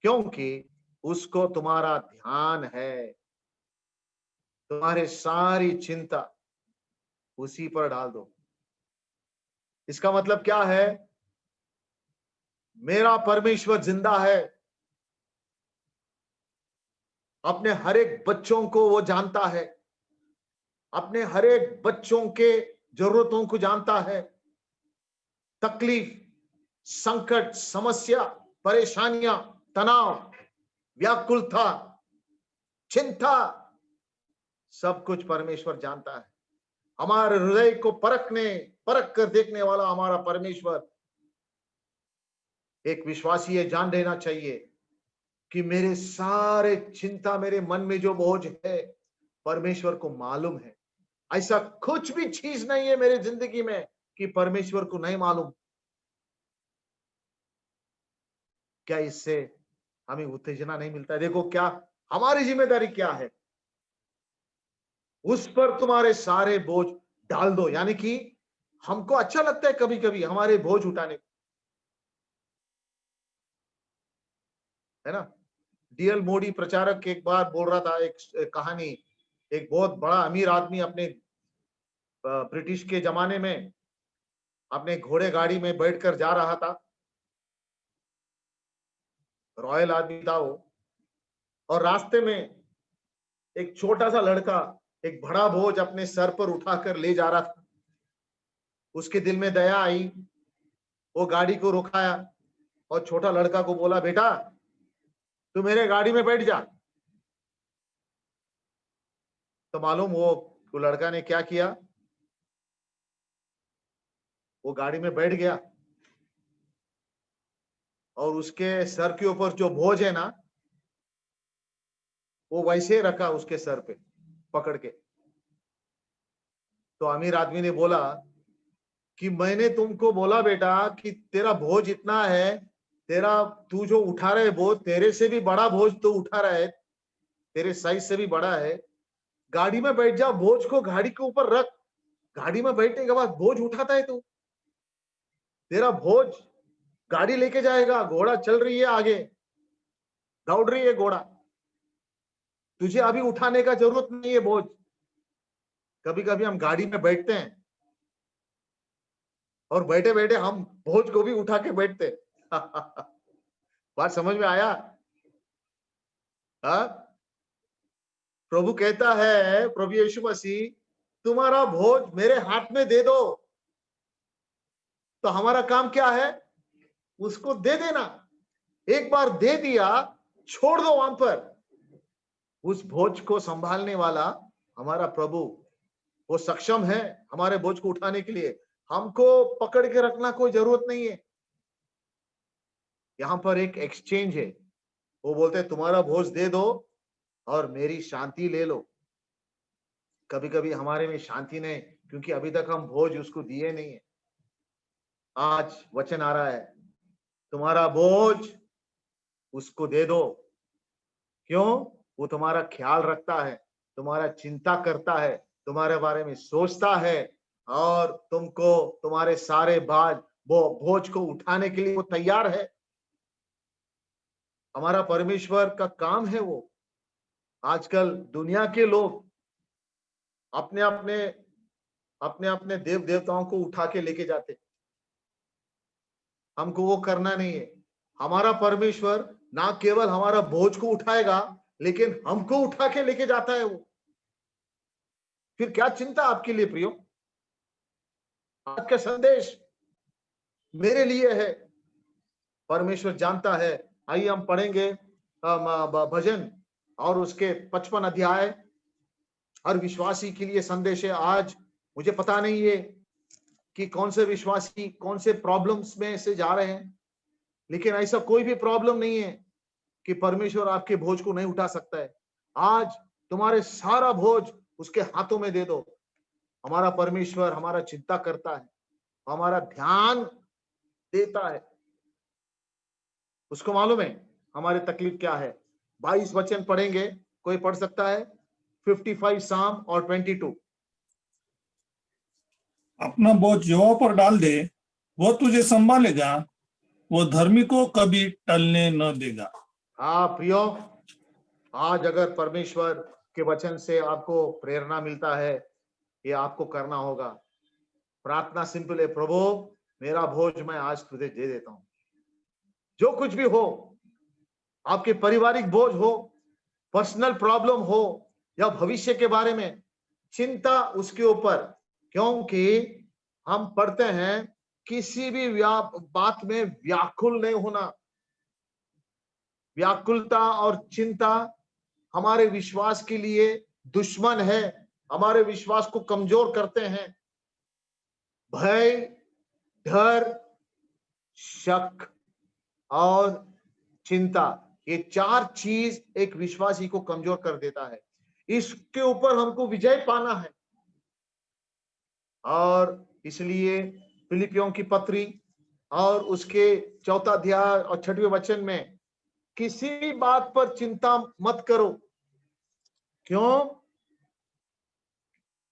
क्योंकि उसको तुम्हारा ध्यान है। तुम्हारे सारी चिंता उसी पर डाल दो। इसका मतलब क्या है? मेरा परमेश्वर जिंदा है, अपने हर एक बच्चों को वो जानता है, अपने हर एक बच्चों के जरूरतों को जानता है। तकलीफ, संकट, समस्या, परेशानियां, तनाव, व्याकुलता, चिंता, सब कुछ परमेश्वर जानता है। हमारे हृदय को परख कर देखने वाला हमारा परमेश्वर। एक विश्वासी ये जान लेना चाहिए कि मेरे सारे चिंता, मेरे मन में जो बोझ है, परमेश्वर को मालूम है। ऐसा कुछ भी चीज नहीं है मेरी जिंदगी में कि परमेश्वर को नहीं मालूम। क्या इससे हमें उत्तेजना नहीं मिलता है? देखो क्या हमारी जिम्मेदारी क्या है, उस पर तुम्हारे सारे बोझ डाल दो। यानी कि हमको अच्छा लगता है कभी कभी हमारे बोझ उठाने, है ना। डीएल मोदी प्रचारक एक बार बोल रहा था एक कहानी। एक बहुत बड़ा अमीर आदमी अपने ब्रिटिश के जमाने में अपने घोड़े गाड़ी में बैठकर जा रहा था। रॉयल आदमी था वो। और रास्ते में एक छोटा सा लड़का एक बड़ा बोझ अपने सर पर उठाकर ले जा रहा था। उसके दिल में दया आई, वो गाड़ी को रुकाया और छोटा लड़का को बोला, बेटा तू मेरे गाड़ी में बैठ जा। तो मालूम वो लड़का ने क्या किया? वो गाड़ी में बैठ गया और उसके सर के ऊपर जो बोझ है ना, वो वैसे रखा उसके सर पे पकड़ के। तो अमीर आदमी ने बोला कि मैंने तुमको बोला बेटा कि तेरा बोझ इतना है तेरा तू जो उठा रहा है बोझ, तेरे से भी बड़ा बोझ तो उठा रहा है, तेरे साइज से भी बड़ा है। गाड़ी में बैठ जा, बोझ को गाड़ी के ऊपर रख, गाड़ी में बैठने के बाद बोझ उठाता है तू। तेरा बोझ गाड़ी लेके जाएगा, घोड़ा चल रही है आगे, दौड़ रही है घोड़ा, तुझे अभी उठाने का जरूरत नहीं है बोझ। कभी कभी हम गाड़ी में बैठते हैं और बैठे बैठे हम बोझ को भी उठा के बैठते बात समझ में आया? हाँ, प्रभु कहता है, प्रभु यीशु मसीह, तुम्हारा बोझ मेरे हाथ में दे दो। तो हमारा काम क्या है? उसको दे देना। एक बार दे दिया, छोड़ दो वहां पर। उस बोझ को संभालने वाला हमारा प्रभु, वो सक्षम है हमारे बोझ को उठाने के लिए। हमको पकड़ के रखना कोई जरूरत नहीं है। यहां पर एक एक्सचेंज है। वो बोलते हैं तुम्हारा बोझ दे दो और मेरी शांति ले लो। कभी कभी हमारे में शांति नहीं, क्योंकि अभी तक हम बोझ उसको दिए नहीं है। आज वचन आ रहा है, तुम्हारा बोझ उसको दे दो। क्यों? वो तुम्हारा ख्याल रखता है, तुम्हारा चिंता करता है, तुम्हारे बारे में सोचता है, और तुमको तुम्हारे सारे वो बोझ को उठाने के लिए वो तैयार है। हमारा परमेश्वर का काम है वो। आजकल दुनिया के लोग अपने अपने अपने अपने देव देवताओं को उठा के लेके जाते। हमको वो करना नहीं है। हमारा परमेश्वर ना केवल हमारा बोझ को उठाएगा, लेकिन हमको उठा के लेके जाता है वो। फिर क्या चिंता आपके लिए प्रियो? आज का संदेश मेरे लिए है। परमेश्वर जानता है। आइए हम पढ़ेंगे भजन और उसके 55 अध्याय। हर विश्वासी के लिए संदेश है आज। मुझे पता नहीं है कि कौन से विश्वासी कौन से प्रॉब्लम्स में से जा रहे हैं, लेकिन ऐसा कोई भी प्रॉब्लम नहीं है कि परमेश्वर आपके बोझ को नहीं उठा सकता है। आज तुम्हारे सारा बोझ उसके हाथों में दे दो। हमारा परमेश्वर हमारा चिंता करता है, हमारा ध्यान देता है। उसको मालूम है हमारी तकलीफ क्या है। 22 वचन पढ़ेंगे, कोई पढ़ सकता है? 55 साम और 22। अपना बोझ यहोवा पर डाल दे, वो तुझे संभालेगा, वो धर्मी को कभी टलने न देगा। हाँ प्रियो, आज अगर परमेश्वर के वचन से आपको प्रेरणा मिलता है, ये आपको करना होगा। प्रार्थना सिंपल है, प्रभु मेरा बोझ मैं आज तुझे दे देता हूं। जो कुछ भी हो, आपके पारिवारिक बोझ हो, पर्सनल प्रॉब्लम हो, या भविष्य के बारे में चिंता, उसके ऊपर। क्योंकि हम पढ़ते हैं किसी भी बात में व्याकुल नहीं होना। व्याकुलता और चिंता हमारे विश्वास के लिए दुश्मन है, हमारे विश्वास को कमजोर करते हैं। भय, डर, शक और चिंता, ये चार चीज एक विश्वासी को कमजोर कर देता है। इसके ऊपर हमको विजय पाना है। और इसलिए फिलिपियों की पत्री और उसके 4 अध्याय और 6वें वचन में, किसी बात पर चिंता मत करो। क्यों?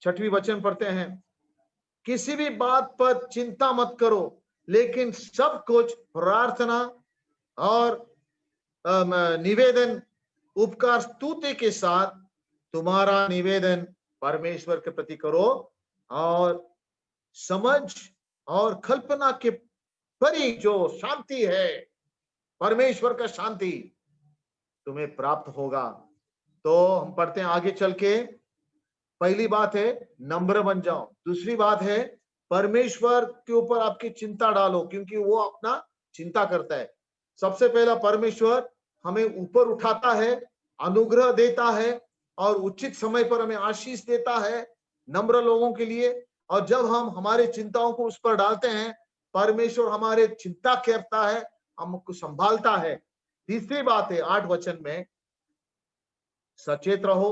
6वें वचन पढ़ते हैं, किसी भी बात पर चिंता मत करो, लेकिन सब कुछ प्रार्थना और निवेदन, उपकार, स्तुति के साथ तुम्हारा निवेदन परमेश्वर के प्रति करो, और समझ और कल्पना के परी जो शांति है, परमेश्वर का शांति तुम्हें प्राप्त होगा। तो हम पढ़ते हैं आगे चल के। पहली बात है नम्र बन जाओ। दूसरी बात है परमेश्वर के ऊपर आपकी चिंता डालो, क्योंकि वो अपना चिंता करता है। सबसे पहला, परमेश्वर हमें ऊपर उठाता है, अनुग्रह देता है, और उचित समय पर हमें आशीष देता है नम्र लोगों के लिए। और जब हम हमारे चिंताओं को उस पर डालते हैं, परमेश्वर हमारे चिंता करता है, हमको संभालता है। तीसरी बात है 8 वचन में, सचेत रहो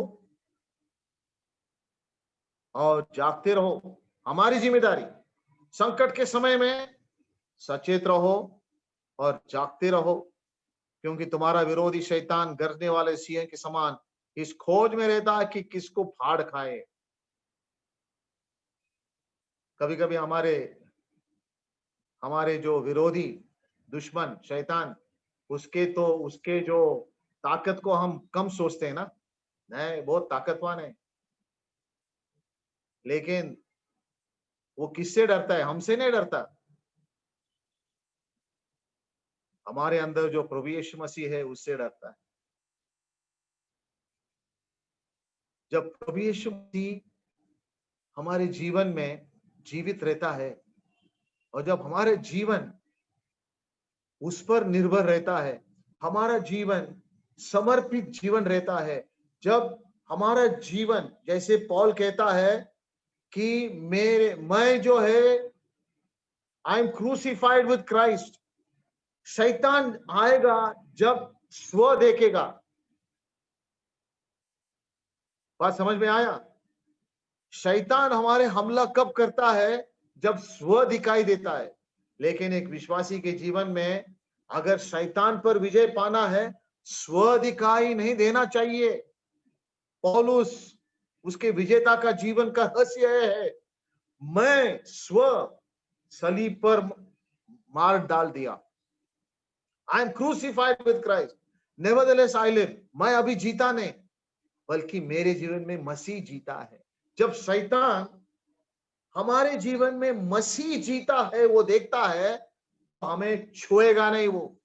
और जागते रहो। हमारी जिम्मेदारी संकट के समय में सचेत रहो और जागते रहो, क्योंकि तुम्हारा विरोधी शैतान गरजने वाले सिंह के समान इस खोज में रहता है कि किसको फाड़ खाए। कभी कभी हमारे हमारे जो विरोधी दुश्मन शैतान, उसके जो ताकत को हम कम सोचते हैं ना, नहीं बहुत ताकतवान है, लेकिन वो किससे डरता है? हमसे नहीं डरता। हमारे अंदर जो प्रभु यीशु मसीह है उससे डरता है। जब प्रभु यीशु मसीह हमारे जीवन में जीवित रहता है और जब हमारे जीवन उस पर निर्भर रहता है, हमारा जीवन समर्पित जीवन रहता है, जब हमारा जीवन, जैसे पौल कहता है कि मैं जो है I am crucified with Christ, शैतान आएगा जब स्व देखेगा। बात समझ में आया? शैतान हमारे हमला कब करता है? जब स्व दिखाई देता है। लेकिन एक विश्वासी के जीवन में अगर शैतान पर विजय पाना है, स्व दिखाई नहीं देना चाहिए। पौलुस, उसके विजेता का जीवन का रहस्य है, मैं स्व सलीब पर मार डाल दिया। I am crucified with Christ, nevertheless I live. मैं अभी जीता नहीं, बल्कि मेरे जीवन में मसीह जीता है। जब शैतान हमारे जीवन में मसीह जीता है, वो देखता है, हमें छुएगा नहीं वो।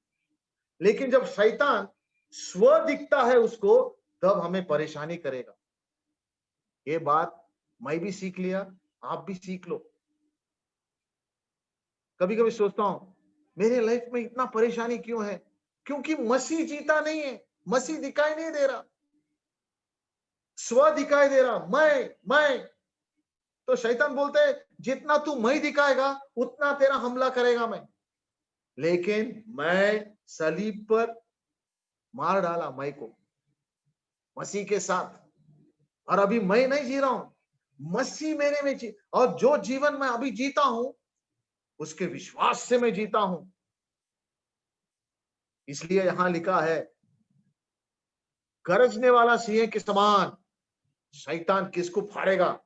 लेकिन जब शैतान स्व दिखता है उसको, तब हमें परेशानी करेगा। ये बात मैं भी सीख लिया, आप भी सीख लो। कभी कभी सोचता हूं, मेरे लाइफ में इतना परेशानी क्यों है? क्योंकि मसीह जीता नहीं है, मसीह दिखाई नहीं दे रहा, स्व दिखाई दे रहा, मैं। तो शैतान बोलते है, जितना तू मैं दिखाएगा उतना तेरा हमला करेगा मैं। लेकिन मैं सलीब पर मार डाला मैं को मसीह के साथ, और अभी मैं नहीं जी रहा हूं, मसीह मेरे में जी, और जो जीवन मैं अभी जीता हूं उसके विश्वास से मैं जीता हूं। इसलिए यहां लिखा है, गरजने वाला सिंह के समान शैतान किसको फाड़ेगा,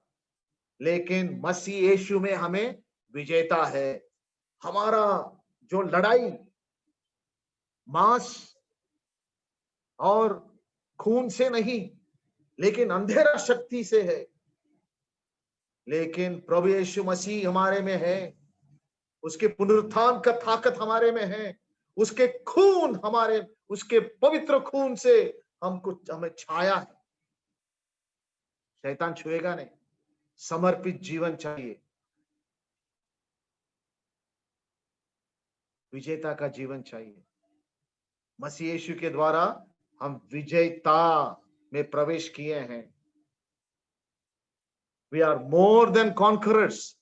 लेकिन मसीह यीशु में हमें विजेता है। हमारा जो लड़ाई मांस और खून से नहीं, लेकिन अंधेरा शक्ति से है। लेकिन प्रभु यीशु मसीह हमारे में है, उसके पुनरुत्थान का ताकत हमारे में है, उसके खून हमारे, उसके पवित्र खून से हमें छाया है। शैतान छुएगा नहीं। समर्पित जीवन चाहिए, विजेता का जीवन चाहिए। मसीह यीशु के द्वारा हम विजेता में प्रवेश किए हैं। We are more than conquerors.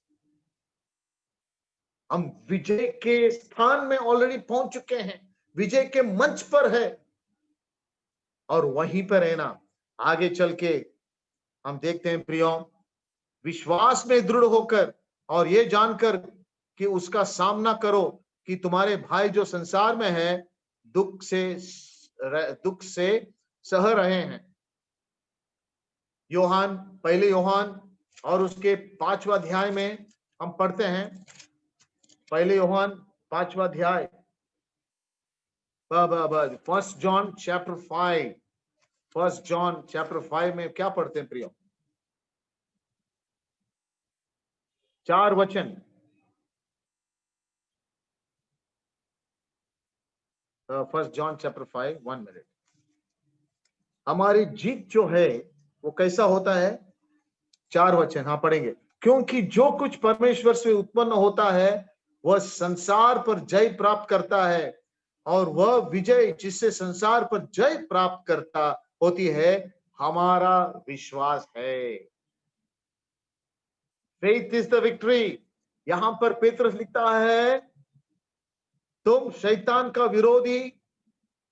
हम विजय के स्थान में ऑलरेडी पहुंच चुके हैं, विजय के मंच पर है, और वहीं पर है ना। आगे चल के हम देखते हैं प्रियो, विश्वास में दृढ़ होकर और ये जानकर कि उसका सामना करो कि तुम्हारे भाई जो संसार में है दुख से सह रहे हैं। पहले योहान और उसके 5वां अध्याय में हम पढ़ते हैं, पहले योहान 5वां अध्याय, first John chapter 5, first John chapter 5 में क्या पढ़ते हैं प्रियो? 4 वचन। First John chapter 5, 1 minute. हमारी जीत जो है वो कैसा होता है? 4 वचन, हाँ पढ़ेंगे। क्योंकि जो कुछ परमेश्वर से उत्पन्न होता है वह संसार पर जय प्राप्त करता है, और वह विजय जिससे संसार पर जय प्राप्त करता होती है हमारा विश्वास है। Faith is the victory. यहां पर पेत्रस लिखता है, तुम शैतान का विरोधी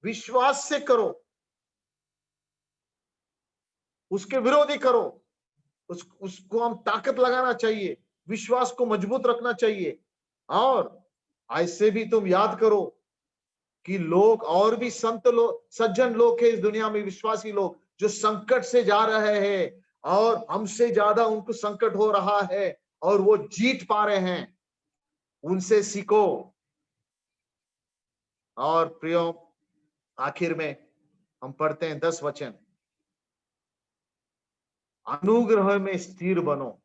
विश्वास से करो, उसके विरोधी करो। उसको हम ताकत लगाना चाहिए, विश्वास को मजबूत रखना चाहिए। और ऐसे भी तुम याद करो कि लोग और भी संत लोग, सज्जन लोग है इस दुनिया में, विश्वासी लोग जो संकट से जा रहे हैं और हमसे ज्यादा उनको संकट हो रहा है और वो जीत पा रहे हैं, उनसे सीखो। और प्रियो, आखिर में हम पढ़ते हैं 10 वचन, अनुग्रह में स्थिर बनो,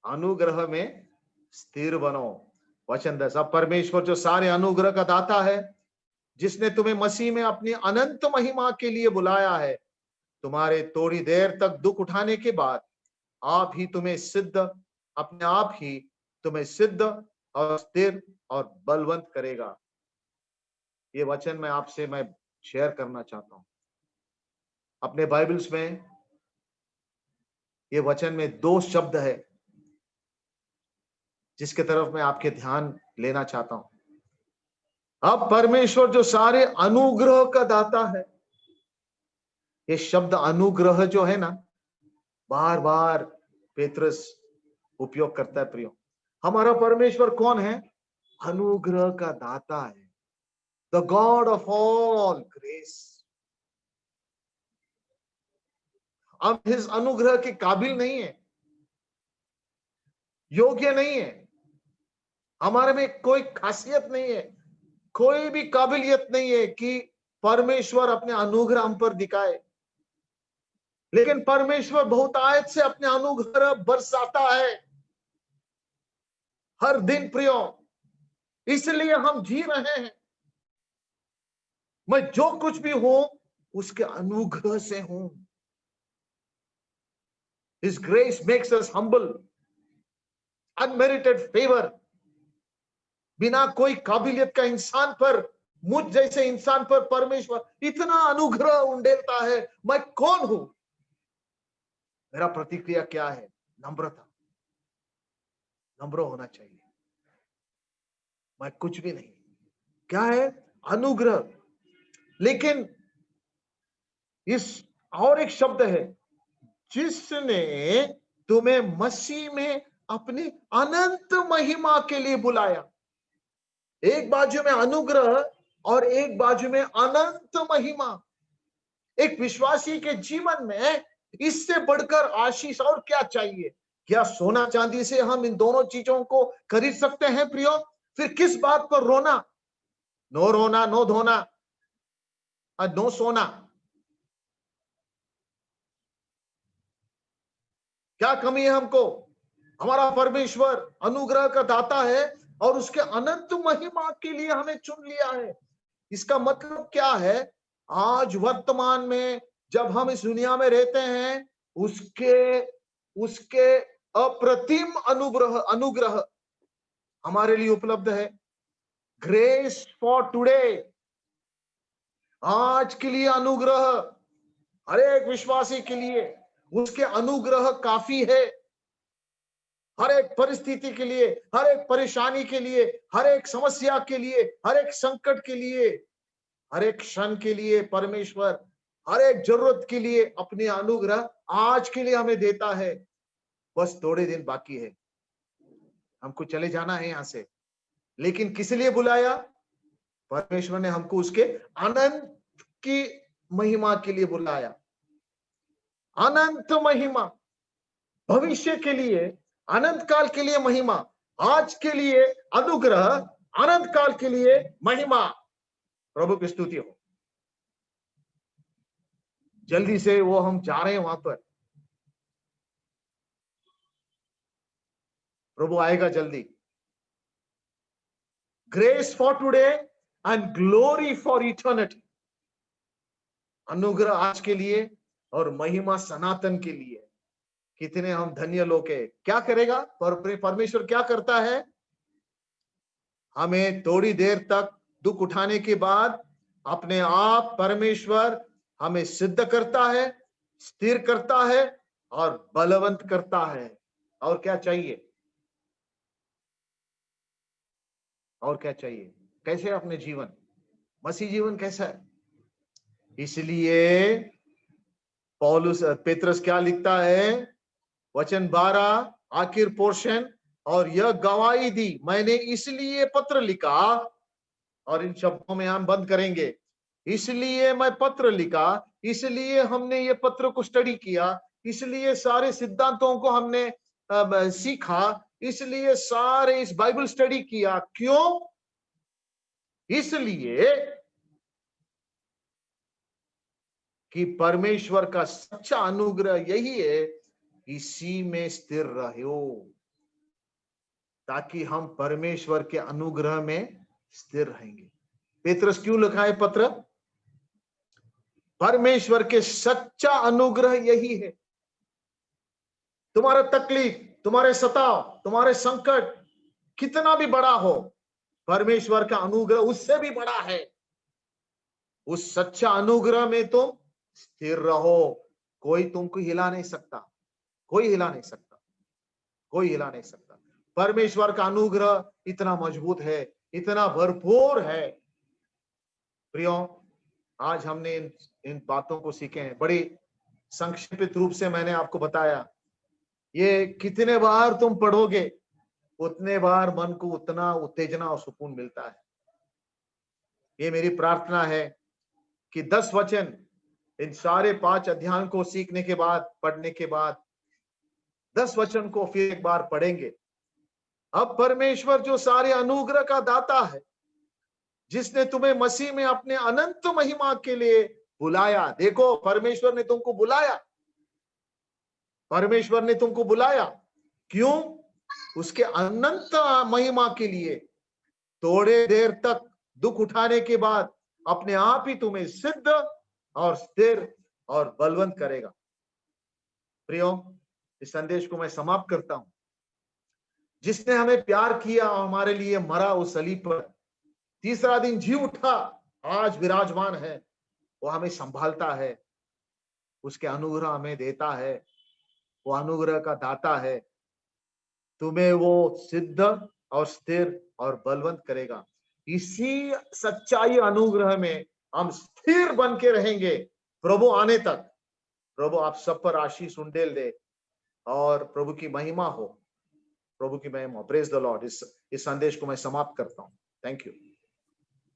अनुग्रह में स्थिर बनो। वचन 10, अब परमेश्वर जो सारे अनुग्रह का दाता है, जिसने तुम्हें मसीह में अपनी अनंत महिमा के लिए बुलाया है, तुम्हारे थोड़ी देर तक दुख उठाने के बाद अपने आप ही तुम्हें सिद्ध और स्थिर और बलवंत करेगा। ये वचन मैं शेयर करना चाहता हूं। अपने बाइबल्स में ये वचन में 2 शब्द है जिसके तरफ मैं आपके ध्यान लेना चाहता हूं। अब परमेश्वर जो सारे अनुग्रह का दाता है, ये शब्द अनुग्रह जो है ना, बार बार पेत्रस उपयोग करता है। प्रियो, हमारा परमेश्वर कौन है? अनुग्रह का दाता है, the God of all grace. हम इस अनुग्रह के काबिल नहीं है, योग्य नहीं है, हमारे में कोई खासियत नहीं है, कोई भी काबिलियत नहीं है कि परमेश्वर अपने अनुग्रह हम पर दिखाए। लेकिन परमेश्वर बहुत आयत से अपने अनुग्रह बरसाता है हर दिन। प्रियो, इसलिए हम जी रहे हैं। मैं जो कुछ भी हूं उसके अनुग्रह से हूं। His grace makes us humble, unmerited favor। बिना कोई काबिलियत का इंसान पर, मुझ जैसे इंसान पर परमेश्वर इतना अनुग्रह उंडेलता है। मैं कौन हूं? मेरा प्रतिक्रिया क्या है? नम्रता, नम्र होना चाहिए। मैं कुछ भी नहीं, क्या है? अनुग्रह। लेकिन इस और एक शब्द है, जिसने तुम्हें मसीह में अपनी अनंत महिमा के लिए बुलाया। एक बाजू में अनुग्रह और एक बाजू में अनंत महिमा। एक विश्वासी के जीवन में इससे बढ़कर आशीष और क्या चाहिए? क्या सोना चांदी से हम इन दोनों चीजों को खरीद सकते हैं? प्रियो, फिर किस बात पर रोना? नो रोना, नो धोना और नो सोना। क्या कमी है हमको? हमारा परमेश्वर अनुग्रह का दाता है और उसके अनंत महिमा के लिए हमें चुन लिया है। इसका मतलब क्या है? आज वर्तमान में जब हम इस दुनिया में रहते हैं, उसके अप्रतिम अनुग्रह हमारे लिए उपलब्ध है। ग्रेस फॉर टुडे, आज के लिए अनुग्रह हर एक विश्वासी के लिए उसके अनुग्रह काफी है। हर एक परिस्थिति के लिए, हर एक परेशानी के लिए, हर एक समस्या के लिए, हर एक संकट के लिए, हर एक क्षण के लिए परमेश्वर हर एक जरूरत के लिए अपने अनुग्रह आज के लिए हमें देता है। बस थोड़े दिन बाकी है, हमको चले जाना है यहां से। लेकिन किस लिए बुलाया? परमेश्वर ने हमको उसके अनंत की महिमा के लिए बुलाया। अनंत महिमा, भविष्य के लिए अनंत काल के लिए महिमा, आज के लिए अनुग्रह, अनंत काल के लिए महिमा। प्रभु की स्तुति हो। जल्दी से वो हम जा रहे हैं वहां पर, प्रभु आएगा जल्दी। Grace for today and glory for eternity. अनुग्रह आज के लिए और महिमा सनातन के लिए। कितने हम धन्य लोग हैं। क्या करेगा परमेश्वर? क्या करता है? हमें थोड़ी देर तक दुख उठाने के बाद अपने आप परमेश्वर हमें सिद्ध करता है, स्थिर करता है और बलवंत करता है। और क्या चाहिए? और क्या चाहिए? कैसे अपने जीवन, मसीह जीवन कैसा है? इसलिए पौलुस पेत्रस क्या लिखता है? वचन 12 आखिर पोर्शन, और यह गवाही दी, मैंने इसलिए पत्र लिखा और इन शब्दों में हम बंद करेंगे। इसलिए मैं पत्र लिखा, इसलिए हमने ये पत्र को स्टडी किया, इसलिए सारे सिद्धांतों को हमने सीखा, इसलिए सारे इस बाइबल स्टडी किया। क्यों? इसलिए कि परमेश्वर का सच्चा अनुग्रह यही है, इसी में स्थिर रहो, ताकि हम परमेश्वर के अनुग्रह में स्थिर रहेंगे। पेत्रस क्यों लिखा है पत्र? परमेश्वर के सच्चा अनुग्रह यही है। तुम्हारा तकलीफ, तुम्हारे सताव, तुम्हारे संकट कितना भी बड़ा हो, परमेश्वर का अनुग्रह उससे भी बड़ा है। उस सच्चा अनुग्रह में तुम स्थिर रहो। कोई तुमको हिला नहीं सकता, कोई हिला नहीं सकता, कोई हिला नहीं सकता। परमेश्वर का अनुग्रह इतना मजबूत है, इतना भरपूर है। प्रियो, आज हमने इन बातों को सीखे हैं। बड़ी संक्षिप्त रूप से मैंने आपको बताया। ये कितने बार तुम पढ़ोगे, उतने बार मन को उतना उत्तेजना और सुकून मिलता है। ये मेरी प्रार्थना है कि 10 वचन इन सारे 5 अध्यायों को सीखने के बाद, पढ़ने के बाद 10 वचन को फिर एक बार पढ़ेंगे। अब परमेश्वर जो सारे अनुग्रह का दाता है, जिसने तुम्हें मसीह में अपने अनंत महिमा के लिए बुलाया। देखो, परमेश्वर ने तुमको बुलाया, परमेश्वर ने तुमको बुलाया। क्यों? उसके अनंत महिमा के लिए। थोड़े देर तक दुख उठाने के बाद अपने आप ही तुम्हें सिद्ध और स्थिर और बलवंत करेगा। प्रियो, इस संदेश को मैं समाप्त करता हूं। जिसने हमें प्यार किया और हमारे लिए मरा उस सलीब पर, तीसरा दिन जी उठा, आज विराजमान है, वो हमें संभालता है, उसके अनुग्रह हमें देता है, वो अनुग्रह का दाता है। तुम्हें वो सिद्ध और स्थिर और बलवंत करेगा। इसी सच्चाई अनुग्रह में हम स्थिर बन के रहेंगे प्रभु आने तक। प्रभु आप सब पर आशीष उंडेल दे और प्रभु की महिमा हो, प्रभु की महिमा। Praise the Lord. इस संदेश को मैं समाप्त करता हूं। Thank you.